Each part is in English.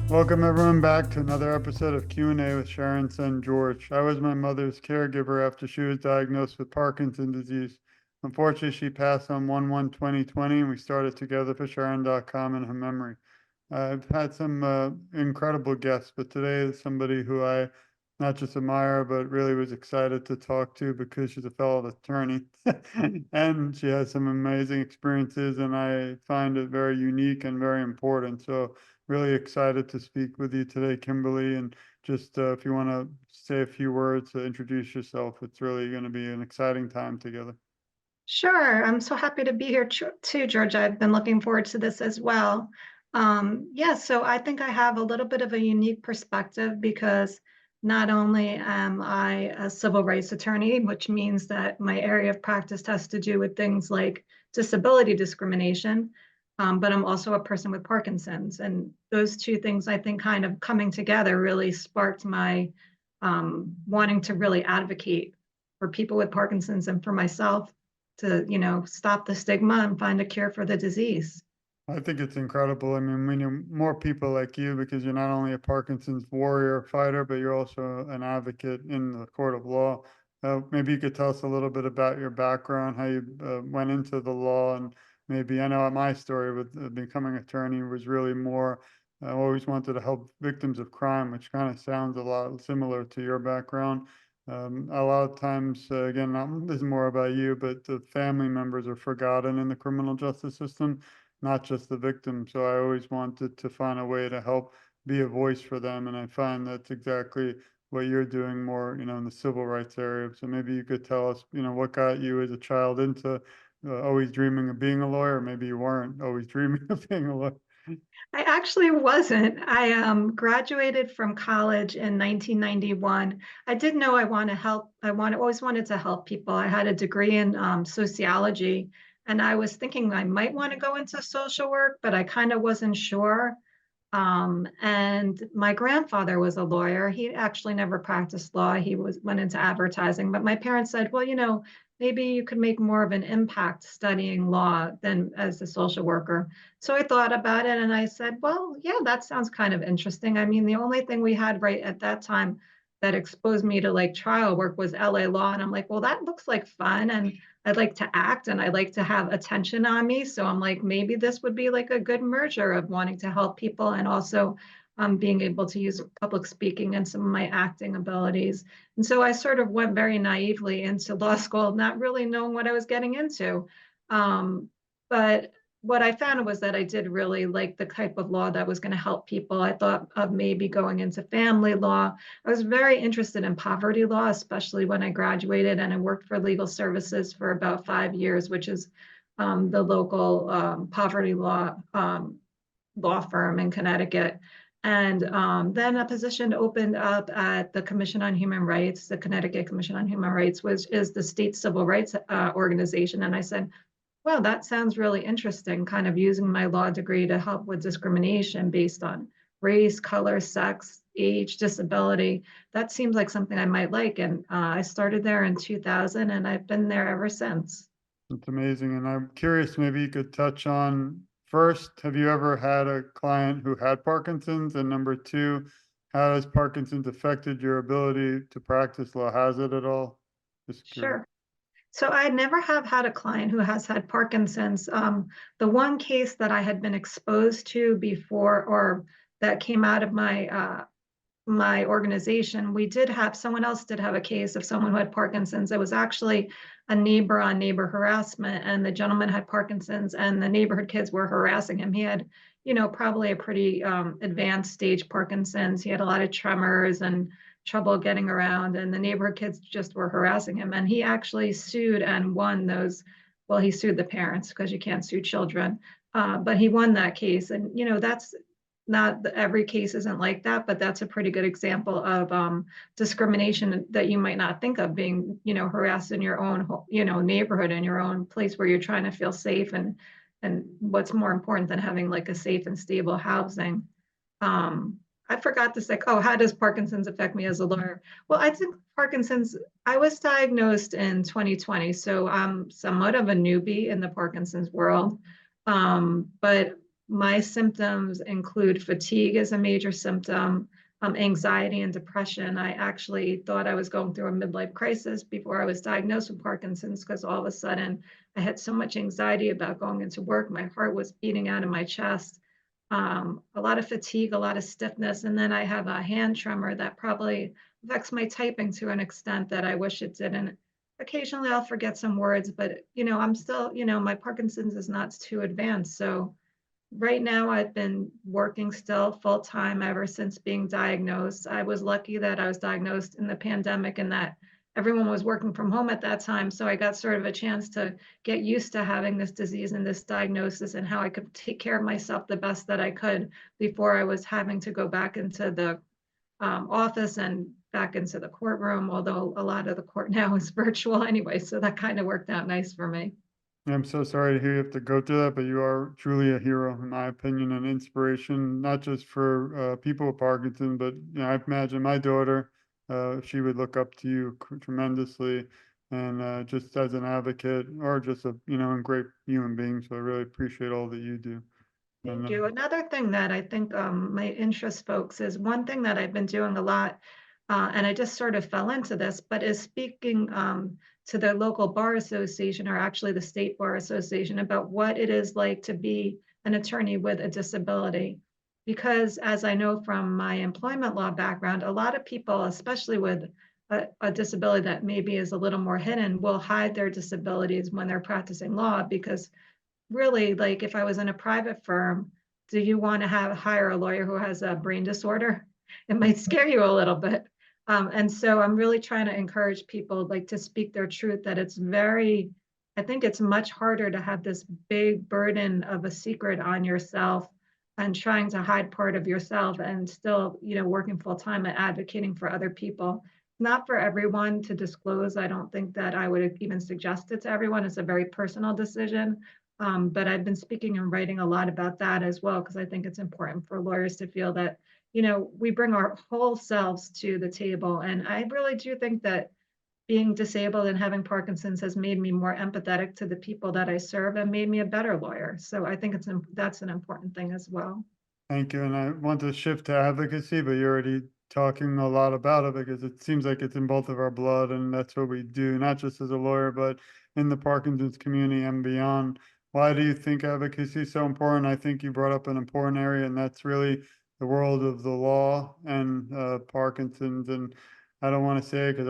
Welcome everyone back to another episode of Q&A with Sharon's son George. I was my mother's caregiver after she was diagnosed with Parkinson's disease. Unfortunately, she passed on 1/1/2020, and we started TogetherForSharon.com in her memory. I've had some incredible guests, but today is somebody who I not just admire, but really was excited to talk to because she's a fellow attorney and she has some amazing experiences, and I find it very unique and very important. So really excited to speak with you today, Kimberly. And just if you want to say a few words to introduce yourself, it's really going to be an exciting time together. Sure. I'm so happy to be here too, George. I've been looking forward to this as well. Yeah, so I think I have a little bit of a unique perspective because not only am I a civil rights attorney, which means that my area of practice has to do with things like disability discrimination, but I'm also a person with Parkinson's. And those two things, I think, kind of coming together really sparked my wanting to really advocate for people with Parkinson's and for myself to, stop the stigma and find a cure for the disease. I think it's incredible. I mean, we need more people like you because you're not only a Parkinson's warrior fighter, but you're also an advocate in the court of law. Maybe you could tell us a little bit about your background, how you went into the law, and maybe I know my story with becoming attorney was really more. I always wanted to help victims of crime, which kind of sounds a lot similar to your background. A lot of times, again, this is more about you, but the family members are forgotten in the criminal justice system, not just the victim. So I always wanted to find a way to help be a voice for them. And I find that's exactly what you're doing more, in the civil rights area. So maybe you could tell us, what got you as a child into always dreaming of being a lawyer. Maybe you weren't always dreaming of being a lawyer. I actually wasn't. I graduated from college in 1991. I did know I want to help. Always wanted to help people. I had a degree in sociology, and I was thinking I might want to go into social work, but I kind of wasn't sure. And my grandfather was a lawyer. He actually never practiced law. He went into advertising. But my parents said, well, maybe you could make more of an impact studying law than as a social worker. So I thought about it and I said, well, yeah, that sounds kind of interesting. I mean, the only thing we had right at that time that exposed me to like trial work was LA law. And I'm like, well, that looks like fun. And I'd like to act and I like to have attention on me. So I'm like, maybe this would be like a good merger of wanting to help people and also being able to use public speaking and some of my acting abilities. And so I sort of went very naively into law school, not really knowing what I was getting into. But what I found was that I did really like the type of law that was going to help people. I thought of maybe going into family law. I was very interested in poverty law, especially when I graduated, and I worked for legal services for about 5 years, which is the local poverty law firm in Connecticut. And then a position opened up at the Commission on Human Rights. The Connecticut Commission on Human Rights is the state civil rights organization. And I said, well, that sounds really interesting, kind of using my law degree to help with discrimination based on race, color, sex, age, disability. That seems like something I might like. And I started there in 2000 and I've been there ever since. It's amazing. And I'm curious, maybe you could touch on first, have you ever had a client who had Parkinson's? And number two, how has Parkinson's affected your ability to practice law? Has it at all? Just curious. Sure. So I never have had a client who has had Parkinson's. The one case that I had been exposed to before, or that came out of my organization, we did have someone else did have a case of someone who had Parkinson's. It was actually a neighbor on neighbor harassment, and the gentleman had Parkinson's, and the neighborhood kids were harassing him. He had, probably a pretty advanced stage Parkinson's. He had a lot of tremors and trouble getting around, and the neighborhood kids just were harassing him. And he actually sued and won those. Well, he sued the parents because you can't sue children, but he won that case. And that's not every case isn't like that, but that's a pretty good example of discrimination that you might not think of being, harassed in your own, neighborhood, in your own place where you're trying to feel safe, and what's more important than having like a safe and stable housing. I forgot to say, oh, how does Parkinson's affect me as a lawyer? Well, I think Parkinson's, I was diagnosed in 2020, so I'm somewhat of a newbie in the Parkinson's world. But My symptoms include fatigue as a major symptom, anxiety and depression. I actually thought I was going through a midlife crisis before I was diagnosed with Parkinson's because all of a sudden I had so much anxiety about going into work. My heart was beating out of my chest. A lot of fatigue, a lot of stiffness, and then I have a hand tremor that probably affects my typing to an extent that I wish it didn't. Occasionally I'll forget some words, but I'm still, my Parkinson's is not too advanced. So right now, I've been working still full time ever since being diagnosed. I was lucky that I was diagnosed in the pandemic and that everyone was working from home at that time. So I got sort of a chance to get used to having this disease and this diagnosis and how I could take care of myself the best that I could before I was having to go back into the office and back into the courtroom, although a lot of the court now is virtual anyway. So that kind of worked out nice for me. I'm so sorry to hear you have to go through that, but you are truly a hero, in my opinion, and inspiration, not just for people with Parkinson, but I imagine my daughter, she would look up to you tremendously, and just as an advocate, or just a great human being. So I really appreciate all that you do. And Thank you. Another thing that I think might interest folks is one thing that I've been doing a lot, and I just sort of fell into this, but is speaking to the local bar association or actually the state bar association about what it is like to be an attorney with a disability. Because as I know from my employment law background, a lot of people, especially with a disability that maybe is a little more hidden, will hide their disabilities when they're practicing law because really, like if I was in a private firm, do you want to hire a lawyer who has a brain disorder? It might scare you a little bit. And so I'm really trying to encourage people like to speak their truth that I think it's much harder to have this big burden of a secret on yourself and trying to hide part of yourself and still, working full time and advocating for other people. Not for everyone to disclose. I don't think that I would even suggest it to everyone. It's a very personal decision. But I've been speaking and writing a lot about that as well, because I think it's important for lawyers to feel that, we bring our whole selves to the table. And I really do think that being disabled and having Parkinson's has made me more empathetic to the people that I serve and made me a better lawyer. So I think that's an important thing as well. thank you. And I want to shift to advocacy, but you're already talking a lot about it because it seems like it's in both of our blood, and that's what we do, not just as a lawyer, but in the Parkinson's community and beyond. Why do you think advocacy is so important? I think you brought up an important area, and that's really the world of the law and Parkinson's. And I don't want to say it because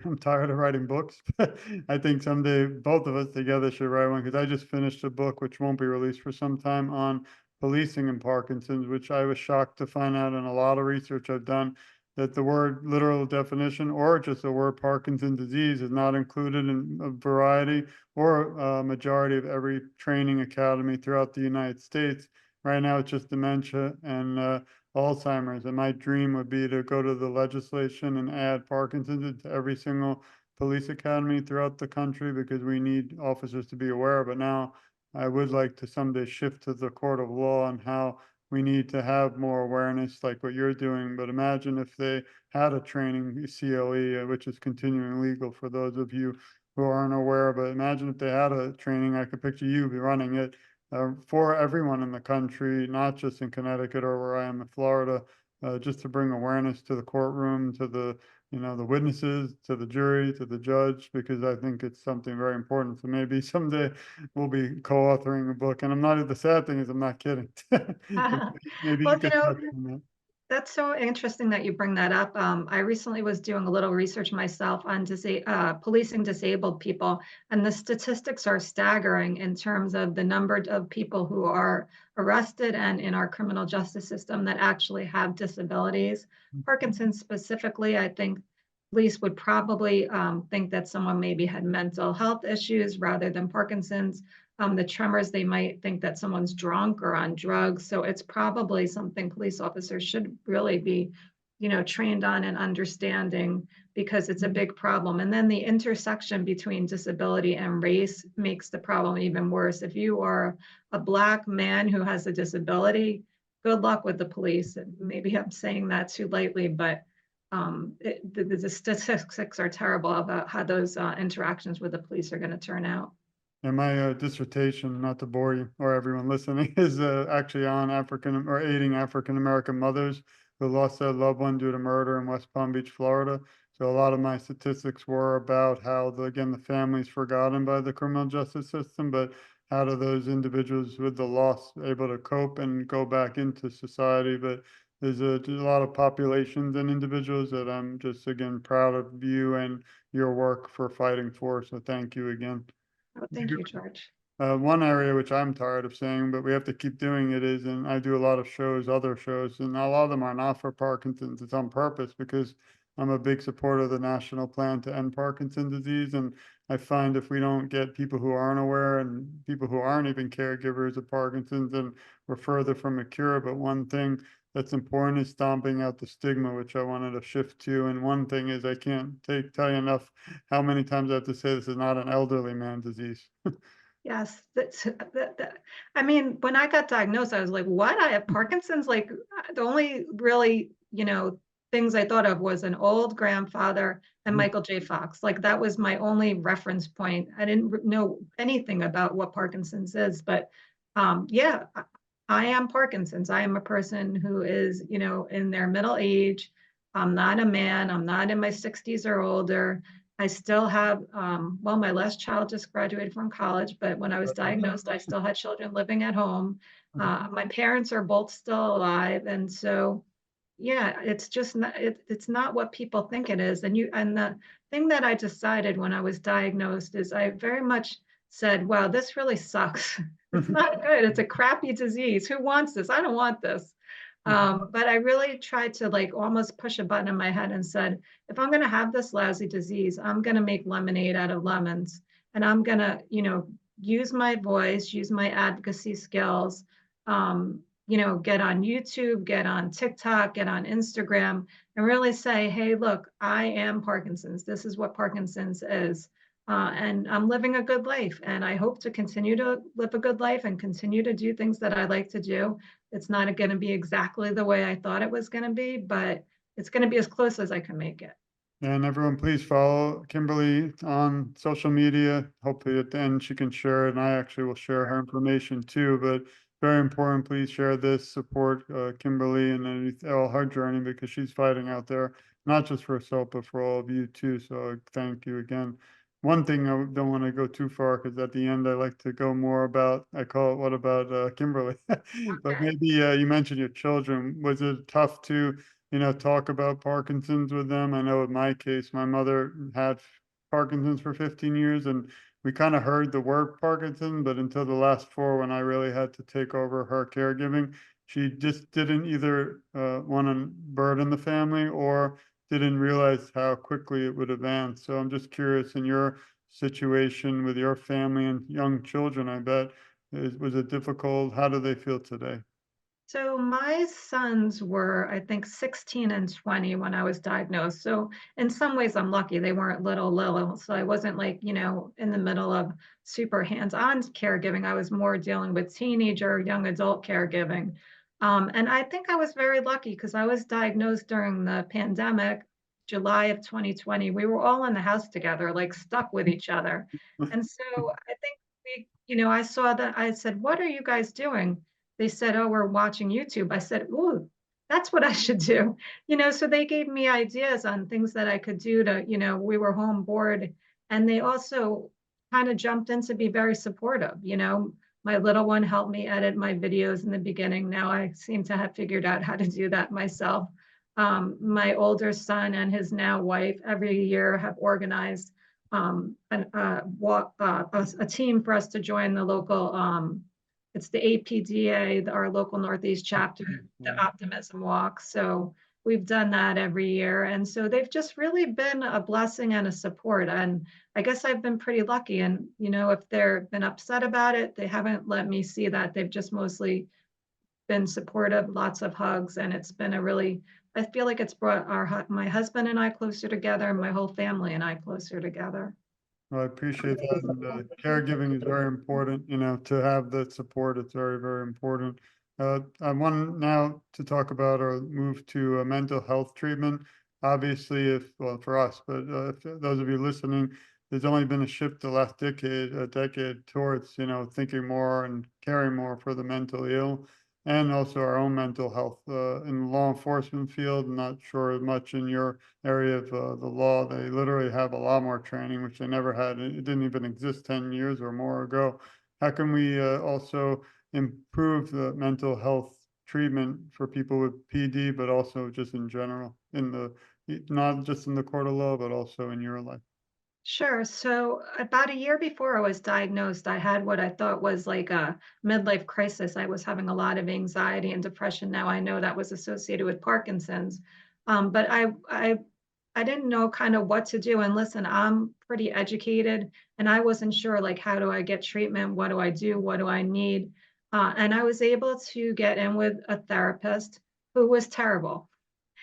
I'm tired of writing books, but I think someday both of us together should write one because I just finished a book, which won't be released for some time, on policing and Parkinson's, which I was shocked to find out in a lot of research I've done that the word literal definition or just the word Parkinson's disease is not included in a variety or a majority of every training academy throughout the United States. Right now, it's just dementia and Alzheimer's. And my dream would be to go to the legislation and add Parkinson's into every single police academy throughout the country because we need officers to be aware. But now I would like to someday shift to the court of law and how we need to have more awareness like what you're doing. But imagine if they had a training CLE, which is continuing legal for those of you who aren't aware, but imagine if they had a training, I could picture you be running it for everyone in the country, not just in Connecticut or where I am in Florida, just to bring awareness to the courtroom, to the witnesses, to the jury, to the judge, because I think it's something very important. So maybe someday we'll be co-authoring a book. And the sad thing is I'm not kidding. Maybe you Well, could touch on that. that's so interesting that you bring that up. I recently was doing a little research myself on policing disabled people, and the statistics are staggering in terms of the number of people who are arrested and in our criminal justice system that actually have disabilities. Parkinson's specifically, I think police would probably think that someone maybe had mental health issues rather than Parkinson's. The tremors, they might think that someone's drunk or on drugs. So it's probably something police officers should really be, trained on and understanding because it's a big problem. And then the intersection between disability and race makes the problem even worse. If you are a Black man who has a disability, good luck with the police. And maybe I'm saying that too lightly, but the statistics are terrible about how those interactions with the police are going to turn out. And my dissertation, not to bore you or everyone listening, is actually on African or aiding African American mothers who lost their loved one due to murder in West Palm Beach, Florida. So a lot of my statistics were about how again, the family's forgotten by the criminal justice system, but how do those individuals with the loss able to cope and go back into society? But there's a lot of populations and individuals that I'm just again proud of you and your work for fighting for. So thank you again. Oh, thank you, George. One area which I'm tired of saying, but we have to keep doing it is, and I do a lot of shows, other shows, and a lot of them are not for Parkinson's. It's on purpose because I'm a big supporter of the national plan to end Parkinson's disease. And I find if we don't get people who aren't aware and people who aren't even caregivers of Parkinson's, then we're further from a cure. But one thing that's important is stomping out the stigma, which I wanted to shift to. And one thing is I can't tell you enough how many times I have to say this is not an elderly man disease. Yes, I mean, when I got diagnosed, I was like, what? I have Parkinson's? Like, the only really, things I thought of was an old grandfather and Michael J. Fox. Like, that was my only reference point. I didn't know anything about what Parkinson's is, but yeah, I am Parkinson's. I am a person who is, in their middle age. I'm not a man. I'm not in my 60s or older. I still have, well, my last child just graduated from college, but when I was diagnosed, I still had children living at home. My parents are both still alive. And so, yeah, it's just not, it's not what people think it is. And the thing that I decided when I was diagnosed is I very much said, wow, this really sucks. It's not good. It's a crappy disease. Who wants this? I don't want this. But I really tried to like almost push a button in my head and said, if I'm going to have this lousy disease, I'm going to make lemonade out of lemons. And I'm going to, use my voice, use my advocacy skills, get on YouTube, get on TikTok, get on Instagram, and really say, hey, look, I am Parkinson's. This is what Parkinson's is. And I'm living a good life. And I hope to continue to live a good life and continue to do things that I like to do. It's not going to be exactly the way I thought it was going to be, but it's going to be as close as I can make it. And everyone, please follow Kimberly on social media. Hopefully at the end she can share it, and I actually will share her information too. But very important, please share this, support Kimberly and all her journey because she's fighting out there, not just for herself, but for all of you too. So thank you again. One thing I don't want to go too far because at the end I like to go more about, I call it, what about Kimberly? But Okay. maybe you mentioned your children. Was it tough to talk about Parkinson's with them? I know in my case, my mother had Parkinson's for 15 years and we kind of heard the word Parkinson, but until the last four, when I really had to take over her caregiving, she just didn't either want to burden the family or didn't realize how quickly it would advance. So I'm just curious in your situation with your family and young children, I bet, was it difficult? How do they feel today? So my sons were, I think, 16 and 20 when I was diagnosed. So in some ways, I'm lucky they weren't little. So I wasn't like, in the middle of super hands-on caregiving. I was more dealing with teenager, young adult caregiving. And I think I was very lucky because I was diagnosed during the pandemic, July of 2020. We were all in the house together, like stuck with each other. And so I think I saw that. I said, what are you guys doing? They said, oh, we're watching YouTube. I said, ooh, that's what I should do. So they gave me ideas on things that I could do to, we were home bored. And they also kind of jumped in to be very supportive. My little one helped me edit my videos in the beginning. Now I seem to have figured out how to do that myself. My older son and his now wife every year have organized a team for us to join the local it's the APDA, our local Northeast chapter, the Optimism Walk. So we've done that every year. And so they've just really been a blessing and a support. And I guess I've been pretty lucky. And, if they've been upset about it, they haven't let me see that. They've just mostly been supportive, lots of hugs. And it's been I feel like it's brought my husband and I closer together, and my whole family and I closer together. Well, I appreciate that. And caregiving is very important, to have that support. It's very, very important. I want now to talk about or move to mental health treatment. Obviously, well, for us, but if those of you listening, there's only been a shift the last decade towards, thinking more and caring more for the mentally ill and also our own mental health. In the law enforcement field, not sure much in your area of the law, they literally have a lot more training, which they never had. It didn't even exist 10 years or more ago. How can we also improve the mental health treatment for people with PD, but also just in general, not just in the court of law, but also in your life? Sure. So about a year before I was diagnosed, I had what I thought was like a midlife crisis. I was having a lot of anxiety and depression. Now I know that was associated with Parkinson's. But I didn't know kind of what to do. And listen, I'm pretty educated and I wasn't sure like how do I get treatment? What do I do? What do I need? And I was able to get in with a therapist who was terrible.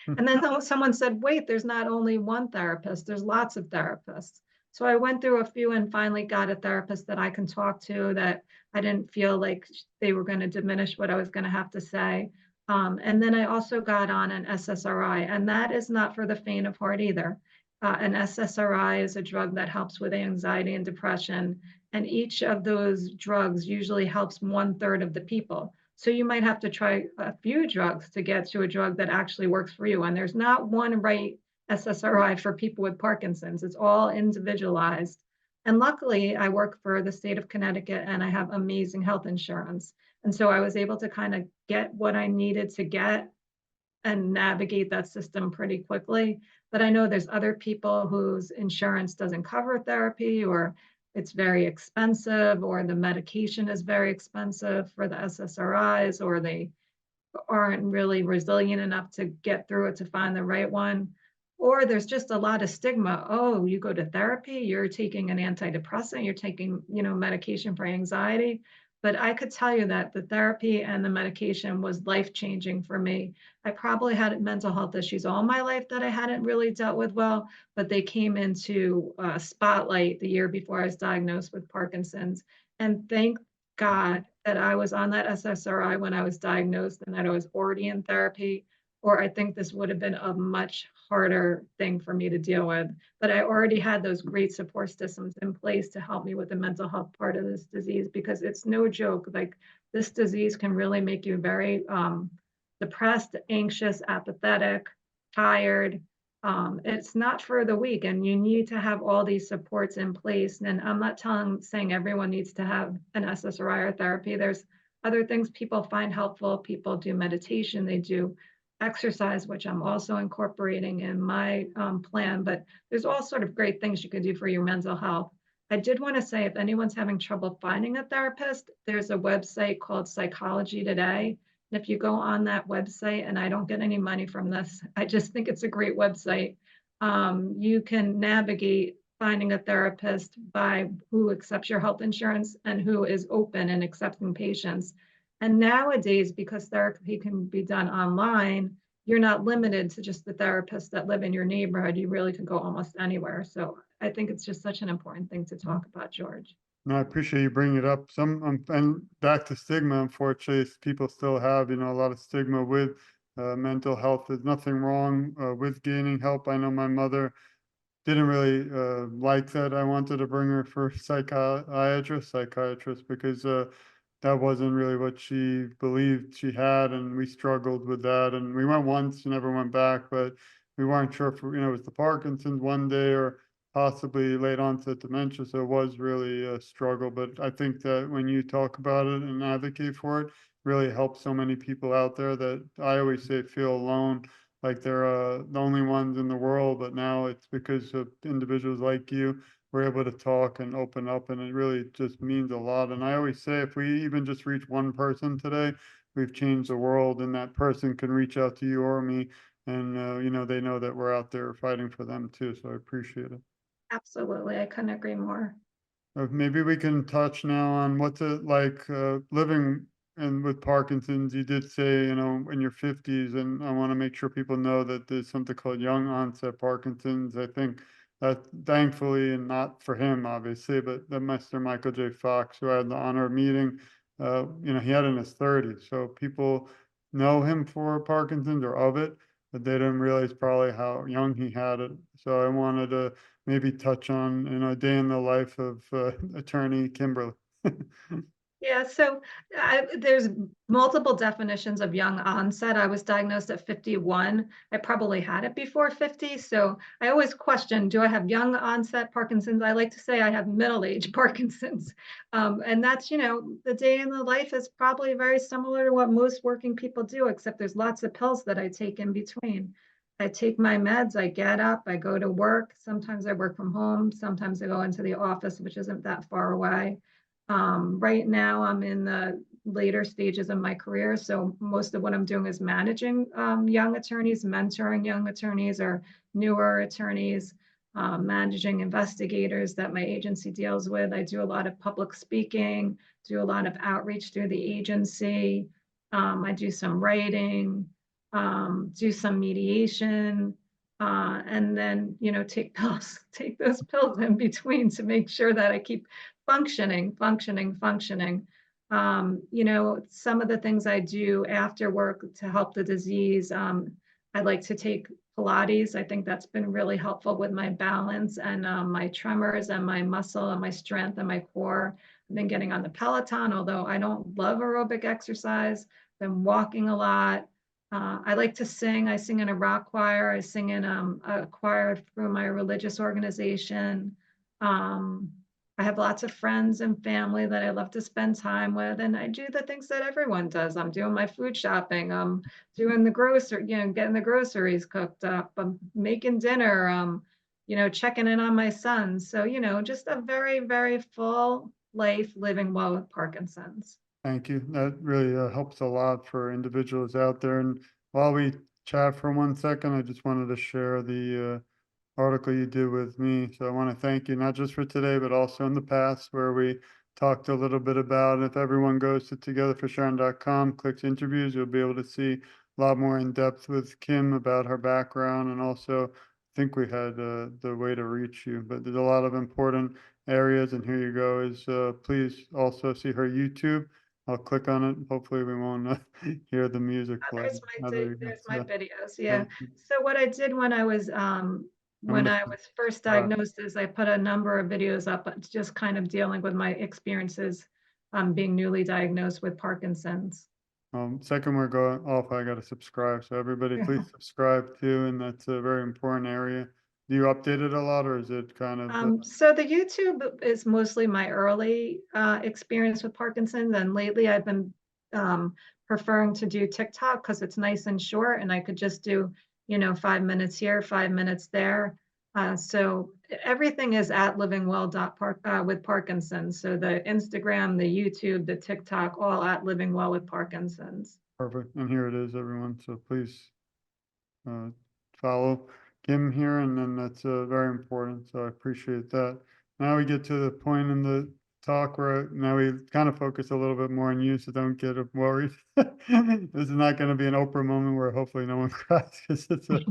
And then someone said, wait, there's not only one therapist, there's lots of therapists. So I went through a few and finally got a therapist that I can talk to that I didn't feel like they were going to diminish what I was going to have to say. And then I also got on an SSRI, and that is not for the faint of heart either. An SSRI is a drug that helps with anxiety and depression, and each of those drugs usually helps 1/3 of the people. So you might have to try a few drugs to get to a drug that actually works for you. And there's not one right SSRI for people with Parkinson's. It's all individualized. And luckily, I work for the state of Connecticut and I have amazing health insurance. And so I was able to kind of get what I needed to get and navigate that system pretty quickly. But I know there's other people whose insurance doesn't cover therapy, or it's very expensive, or the medication is very expensive for the SSRIs, or they aren't really resilient enough to get through it to find the right one. Or there's just a lot of stigma. Oh, you go to therapy, you're taking an antidepressant, you're taking, medication for anxiety. But I could tell you that the therapy and the medication was life changing for me. I probably had mental health issues all my life that I hadn't really dealt with well, but they came into spotlight the year before I was diagnosed with Parkinson's. And thank God that I was on that SSRI when I was diagnosed and that I was already in therapy, or I think this would have been a much harder thing for me to deal with. But I already had those great support systems in place to help me with the mental health part of this disease because it's no joke. Like this disease can really make you very depressed, anxious, apathetic, tired. It's not for the weak, and you need to have all these supports in place. And I'm not saying everyone needs to have an SSRI or therapy. There's other things people find helpful. People do meditation, they do exercise, which I'm also incorporating in my plan. But there's all sort of great things you can do for your mental health. I did want to say if anyone's having trouble finding a therapist, there's a website called Psychology Today. And if you go on that website, and I don't get any money from this, I just think it's a great website. You can navigate finding a therapist by who accepts your health insurance and who is open and accepting patients. And nowadays, because therapy can be done online, you're not limited to just the therapists that live in your neighborhood. You really can go almost anywhere. So I think it's just such an important thing to talk about, George. No, I appreciate you bringing it up. And back to stigma, unfortunately, people still have, a lot of stigma with mental health. There's nothing wrong with gaining help. I know my mother didn't really like that. I wanted to bring her for psychiatrist, because that wasn't really what she believed she had, and we struggled with that. And we went once, never went back, but we weren't sure if it was the Parkinson's one day or possibly late onset dementia. So it was really a struggle. But I think that when you talk about it and advocate for it, really helps so many people out there that I always say feel alone, like they're the only ones in the world. But now it's because of individuals like you, we're able to talk and open up, and it really just means a lot. And I always say, if we even just reach one person today, we've changed the world, and that person can reach out to you or me, and they know that we're out there fighting for them too. So I appreciate it. Absolutely. I couldn't agree more. Maybe we can touch now on what's it like living and with Parkinson's. You did say, in your 50s, and I want to make sure people know that there's something called young onset Parkinson's. I think that thankfully, and not for him, obviously, but the Mr. Michael J. Fox, who I had the honor of meeting, he had in his 30s. So people know him for Parkinson's or of it. but they didn't realize probably how young he had it. So I wanted to maybe touch on, a day in the life of attorney Kimberly. Yeah, so there's multiple definitions of young onset. I was diagnosed at 51. I probably had it before 50. So I always question, do I have young onset Parkinson's? I like to say I have middle-age Parkinson's. And that's, the day in the life is probably very similar to what most working people do, except there's lots of pills that I take in between. I take my meds, I get up, I go to work. Sometimes I work from home. Sometimes I go into the office, which isn't that far away. Right now, I'm in the later stages of my career, so most of what I'm doing is managing young attorneys, mentoring young attorneys or newer attorneys, managing investigators that my agency deals with. I do a lot of public speaking, do a lot of outreach through the agency. I do some writing, do some mediation, and then, take pills, take those pills in between to make sure that I keep functioning. Some of the things I do after work to help the disease, I like to take Pilates. I think that's been really helpful with my balance and my tremors and my muscle and my strength and my core. I've been getting on the Peloton, although I don't love aerobic exercise. Been walking a lot. I like to sing. I sing in a rock choir. I sing in a choir through my religious organization. Um, I have lots of friends and family that I love to spend time with, and I do the things that everyone does. I'm doing my food shopping. I'm doing the getting the groceries cooked up. I'm making dinner. Checking in on my son. So, just a very, very full life living well with Parkinson's. Thank you. That really helps a lot for individuals out there. And while we chat for 1 second, I just wanted to share the article you did with me. So I want to thank you, not just for today, but also in the past, where we talked a little bit about, if everyone goes to TogetherForSharon.com, clicks interviews, you'll be able to see a lot more in depth with Kim about her background. And also, I think we had the way to reach you, but there's a lot of important areas. And here you go is please also see her YouTube. I'll click on it. Hopefully we won't hear the music play. There you go. There's my So videos. Yeah. thank you. So what I did I'm when gonna I was first subscribe. diagnosed is I put a number of videos up, just kind of dealing with my experiences being newly diagnosed with Parkinson's. Second we're going off, I gotta subscribe. So everybody please subscribe too, and that's a very important area. Do you update it a lot or is it kind of, So the YouTube is mostly my early experience with Parkinson's, and lately I've been um, preferring to do TikTok because it's nice and short, and I could just do 5 minutes here, 5 minutes there. So everything is at with Parkinson's. So the Instagram, the YouTube, the TikTok, all at Living Well with Parkinson's. perfect? And here it is, everyone. So please uh, follow Kim here, and then that's very important. So I appreciate that. Now we get to the point in the talk where now we kind of focus a little bit more on you, so don't get worried. This is not going to be an Oprah moment where hopefully no one cries because it's a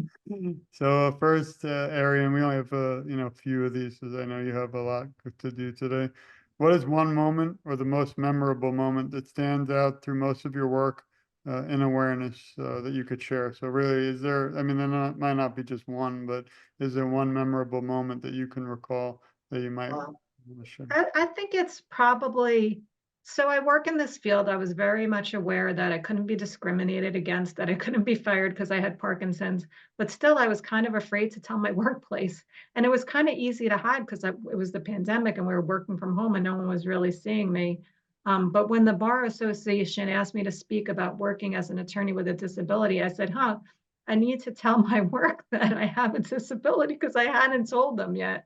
so first area, and we only have a few of these, because I know you have a lot to do today. What is one moment or the most memorable moment that stands out through most of your work in awareness that you could share? So really, is there, I mean, might not be just one, but is there one memorable moment that you can recall that you might want to share? I think it's probably so. I work in this field. I was very much aware that I couldn't be discriminated against, that I couldn't be fired because I had Parkinson's, but still, I was kind of afraid to tell my workplace. And it was kind of easy to hide because it was the pandemic and we were working from home and no one was really seeing me. But when the Bar Association asked me to speak about working as an attorney with a disability, I said, I need to tell my work that I have a disability because I hadn't told them yet.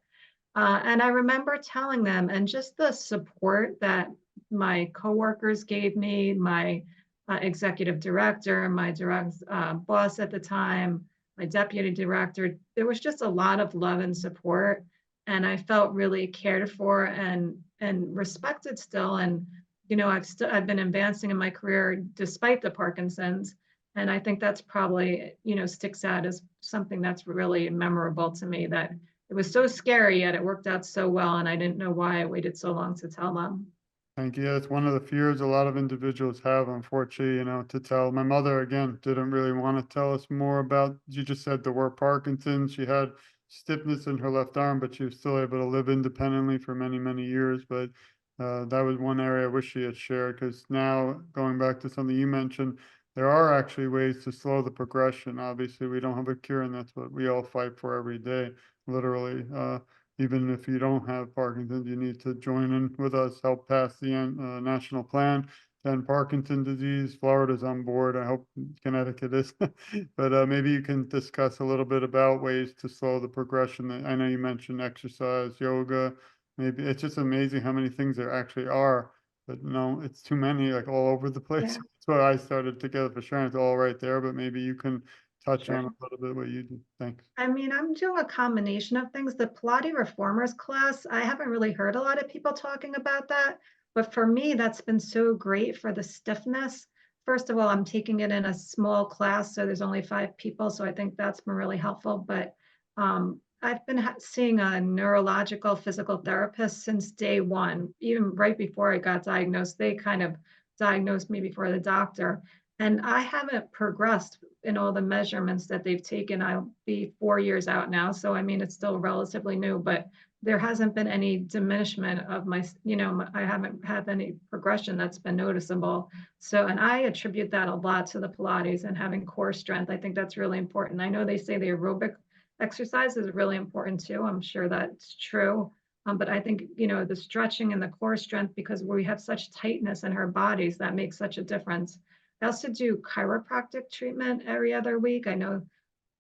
And I remember telling them, and just the support that my coworkers gave me, my executive director, my direct boss at the time, my deputy director, there was just a lot of love and support. And I felt really cared for and respected still. And I've been advancing in my career despite the Parkinson's. And I think that's probably, sticks out as something that's really memorable to me, that it was so scary, yet it worked out so well, and I didn't know why I waited so long to tell them. Thank you. Yeah, it's one of the fears a lot of individuals have, unfortunately, to tell. My mother, again, didn't really want to tell us more about, you just said the word Parkinson. She had stiffness in her left arm, but she was still able to live independently for many, many years. But that was one area I wish she had shared, because now, going back to something you mentioned, there are actually ways to slow the progression. Obviously, we don't have a cure, and that's what we all fight for every day, literally. Even if you don't have Parkinson's, you need to join in with us, help pass the national plan to end Parkinson's disease. Florida's on board. I hope Connecticut is. But maybe you can discuss a little bit about ways to slow the progression. I know you mentioned exercise, yoga. Maybe it's just amazing how many things there actually are. But no, it's too many, like all over the place. Yeah, That's why I started Together for Sharon. It's all right there, but maybe you can touch sure. on a little bit what you do. Thanks. I mean, I'm doing a combination of things. The Pilates reformers class, I haven't really heard a lot of people talking about that, but for me, that's been so great for the stiffness. First of all, I'm taking it in a small class, so there's only 5 people, so I think that's been really helpful. But I've been seeing a neurological physical therapist since day one, even right before I got diagnosed. They kind of diagnosed me before the doctor, and I haven't progressed in all the measurements that they've taken. I'll be 4 years out now. So, I mean, it's still relatively new, but there hasn't been any diminishment of I haven't had any progression that's been noticeable. So, and I attribute that a lot to the Pilates and having core strength. I think that's really important. I know they say the aerobic exercise is really important too. I'm sure that's true. But I think, the stretching and the core strength, because we have such tightness in our bodies, that makes such a difference. I also do chiropractic treatment every other week. I know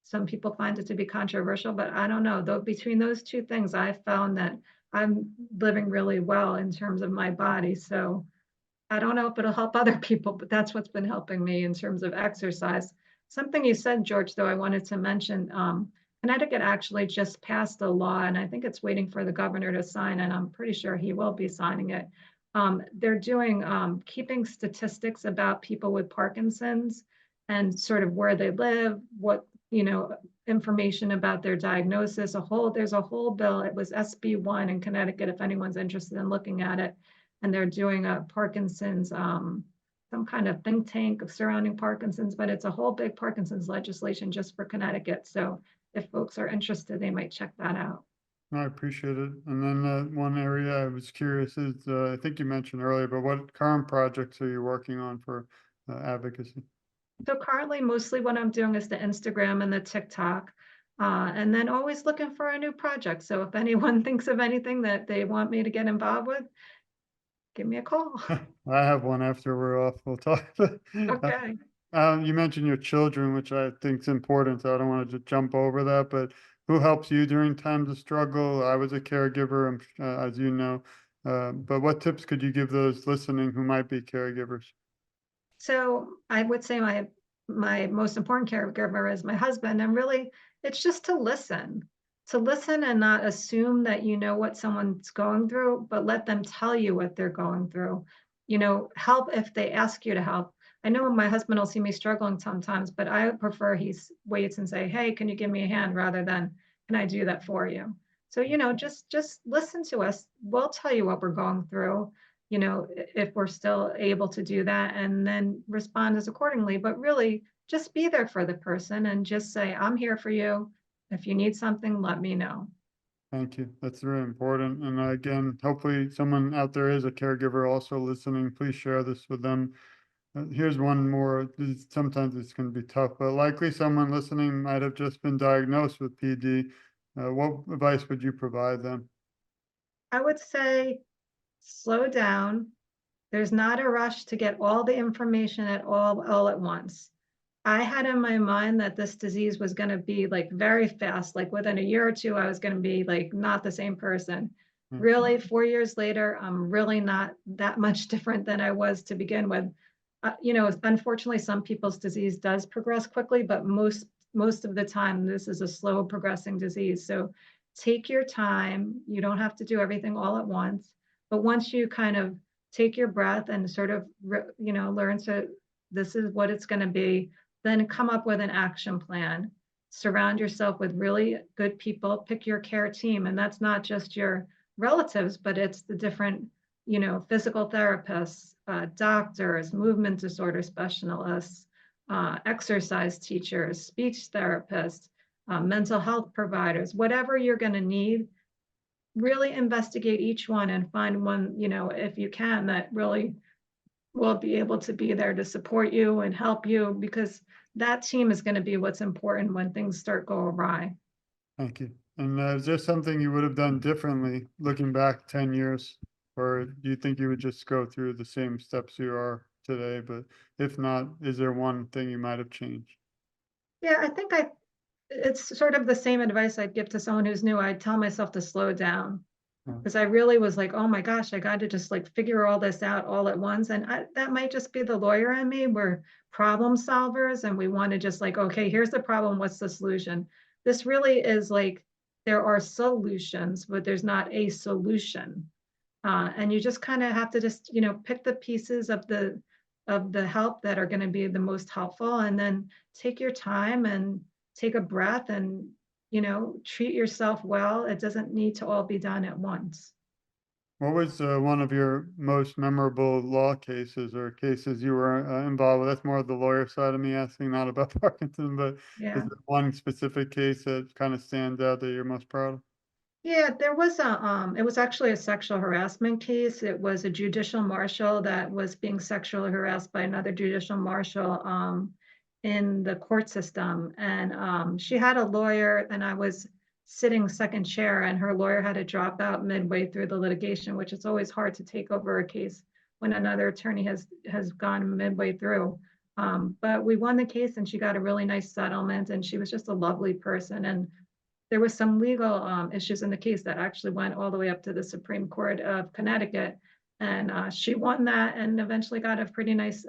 some people find it to be controversial, but I don't know. Though between those two things, I've found that I'm living really well in terms of my body. So I don't know if it'll help other people, but that's what's been helping me in terms of exercise. Something you said, George, though, I wanted to mention. Connecticut actually just passed a law, and I think it's waiting for the governor to sign, and I'm pretty sure he will be signing it. They're doing keeping statistics about people with Parkinson's and sort of where they live, what, information about their diagnosis. There's a whole bill. It was SB1 in Connecticut, if anyone's interested in looking at it, and they're doing a Parkinson's, some kind of think tank surrounding Parkinson's, but it's a whole big Parkinson's legislation just for Connecticut. So if folks are interested, they might check that out. I appreciate it. And then one area I was curious is, I think you mentioned earlier, but what current projects are you working on for advocacy? So currently, mostly what I'm doing is the Instagram and the TikTok, and then always looking for a new project. So if anyone thinks of anything that they want me to get involved with, give me a call. I have one after we're off. We'll talk. Okay. You mentioned your children, which I think is important, so I don't want to just jump over that. But who helps you during times of struggle? I was a caregiver, as you know. But what tips could you give those listening who might be caregivers? So I would say my most important caregiver is my husband, and really it's just to listen and not assume that you know what someone's going through, but let them tell you what they're going through. Help if they ask you to help. I know my husband will see me struggling sometimes, but I prefer he waits and say, "Hey, can you give me a hand?" rather than, "Can I do that for you?" So, just listen to us. We'll tell you what we're going through, if we're still able to do that, and then respond as accordingly. But really, just be there for the person and just say, "I'm here for you. If you need something, let me know." Thank you. That's very important. And again, hopefully someone out there is a caregiver also listening. Please share this with them. Here's one more. Sometimes it's going to be tough, but likely someone listening might have just been diagnosed with PD. What advice would you provide them? I would say slow down. There's not a rush to get all the information all at once. I had in my mind that this disease was going to be like very fast, like within a year or two, I was going to be like not the same person. Mm. Really, 4 years later, I'm really not that much different than I was to begin with. Unfortunately, some people's disease does progress quickly, but most of the time, this is a slow progressing disease. So take your time. You don't have to do everything all at once. But once you kind of take your breath and sort of, learn to, this is what it's going to be, then come up with an action plan. Surround yourself with really good people. Pick your care team. And that's not just your relatives, but it's the different physical therapists, doctors, movement disorder specialists, exercise teachers, speech therapists, mental health providers, whatever you're going to need, really investigate each one and find one, if you can, that really will be able to be there to support you and help you, because that team is going to be what's important when things start go awry. Thank you. And is there something you would have done differently looking back 10 years? Or do you think you would just go through the same steps you are today? But if not, is there one thing you might have changed? Yeah, I think it's sort of the same advice I'd give to someone who's new. I'd tell myself to slow down, Oh, because I really was like, oh my gosh, I got to just like figure all this out all at once. And that might just be the lawyer in me. We're problem solvers and we want to just like, okay, here's the problem. What's the solution? This really is like, there are solutions, but there's not a solution. And you just kind of have to just, pick the pieces of the help that are going to be the most helpful, and then take your time and take a breath and treat yourself well. It doesn't need to all be done at once. what was one of your most memorable law cases or cases you were involved with? That's more of the lawyer side of me asking, not about Parkinson, but is Yeah. there one specific case that kind of stands out that you're most proud of? Yeah, there was it was actually a sexual harassment case. It was a judicial marshal that was being sexually harassed by another judicial marshal in the court system. And she had a lawyer, and I was sitting second chair, and her lawyer had to drop out midway through the litigation, which is always hard to take over a case when another attorney has gone midway through. But we won the case, and she got a really nice settlement, and she was just a lovely person. And there was some legal issues in the case that actually went all the way up to the Supreme Court of Connecticut. And she won that and eventually got a pretty nice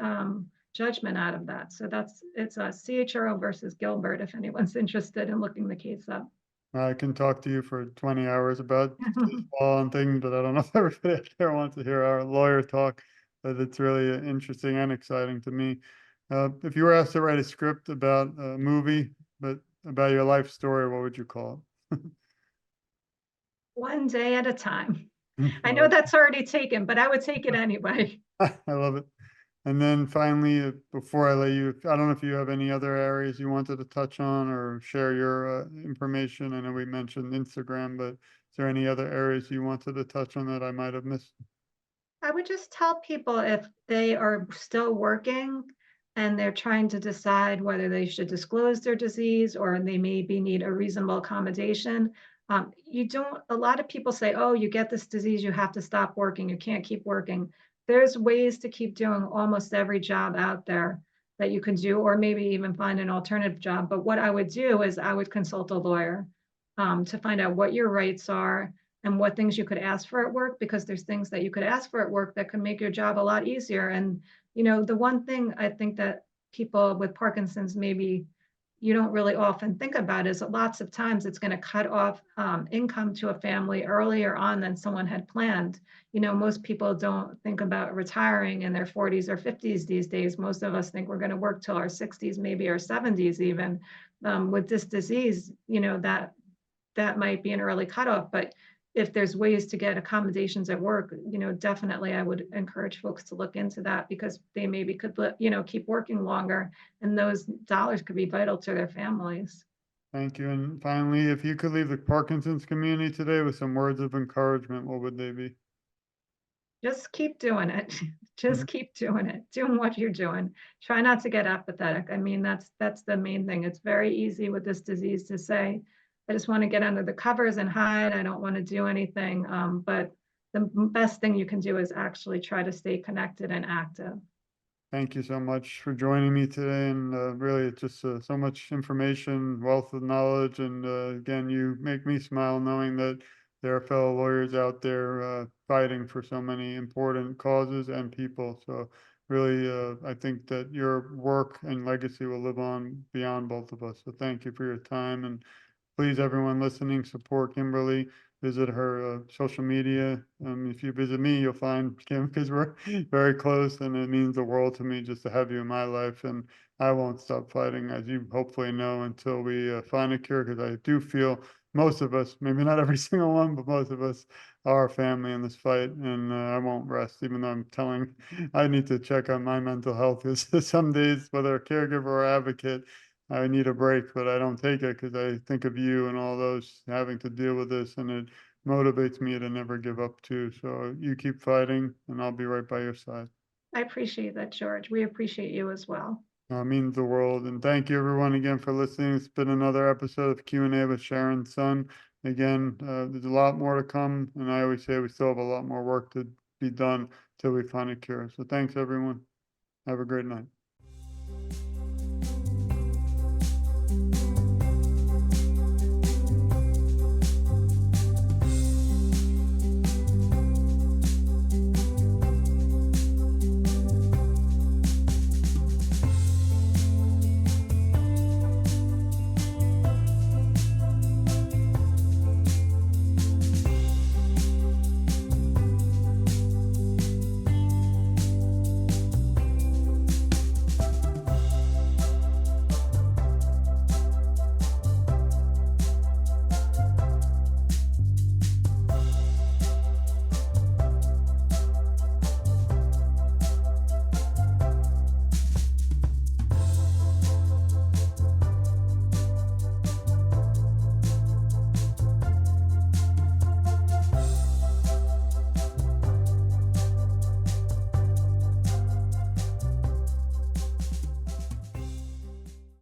judgment out of that. So it's a CHRO versus Gilbert, if anyone's interested in looking the case up. I can talk to you for 20 hours about case law and things, but I don't know if everybody out there wants to hear our lawyer talk, but it's really interesting and exciting to me. If you were asked to write a script about a movie, but about your life story, what would you call One day at a time. it? I know that's already taken, but I would take it anyway. I love it. And then finally, before I let you, I don't know if you have any other areas you wanted to touch on or share your information. I know we mentioned Instagram, but is there any other areas you wanted to touch on that I might have missed? I would just tell people, if they are still working and they're trying to decide whether they should disclose their disease or they maybe need a reasonable accommodation. A lot of people say, oh, you get this disease, you have to stop working, you can't keep working. There's ways to keep doing almost every job out there that you can do, or maybe even find an alternative job. But what I would do is I would consult a lawyer to find out what your rights are and what things you could ask for at work, because there's things that you could ask for at work that can make your job a lot easier. And the one thing I think that people with Parkinson's maybe you don't really often think about is that lots of times it's going to cut off income to a family earlier on than someone had planned. Most people don't think about retiring in their 40s or 50s these days. Most of us think we're going to work till our 60s, maybe our 70s even. With this disease, that might be an early cutoff. But if there's ways to get accommodations at work, definitely I would encourage folks to look into that, because they maybe could, keep working longer, and those dollars could be vital to their families. Thank you. And finally, if you could leave the Parkinson's community today with some words of encouragement, what would they be? Just keep doing it. Just keep doing it. Doing what you're doing. Try not to get apathetic. I mean, that's the main thing. It's very easy with this disease to say, I just want to get under the covers and hide. I don't want to do anything. But the best thing you can do is actually try to stay connected and active. Thank you so much for joining me today. And really, it's just so much information, wealth of knowledge. And again, you make me smile knowing that there are fellow lawyers out there fighting for so many important causes and people. So really, I think that your work and legacy will live on beyond both of us. So thank you for your time. And please, everyone listening, support Kimberly. Visit her social media. If you visit me, you'll find Kim, because we're very close, and it means the world to me just to have you in my life. And I won't stop fighting, as you hopefully know, until we find a cure, because I do feel most of us, maybe not every single one, but most of us our family in this fight, and I won't rest, even though I'm telling I need to check on my mental health. Because some days, whether a caregiver or advocate, I need a break, but I don't take it because I think of you and all those having to deal with this, and it motivates me to never give up too. So you keep fighting, and I'll be right by your side. I appreciate that, George. We appreciate you as well. Means the world. And thank you everyone again for listening. It's been another episode of Q&A with Sharon's son. Again, there's a lot more to come. And I always say we still have a lot more work to be done till we find a cure. So thanks everyone. Have a great night.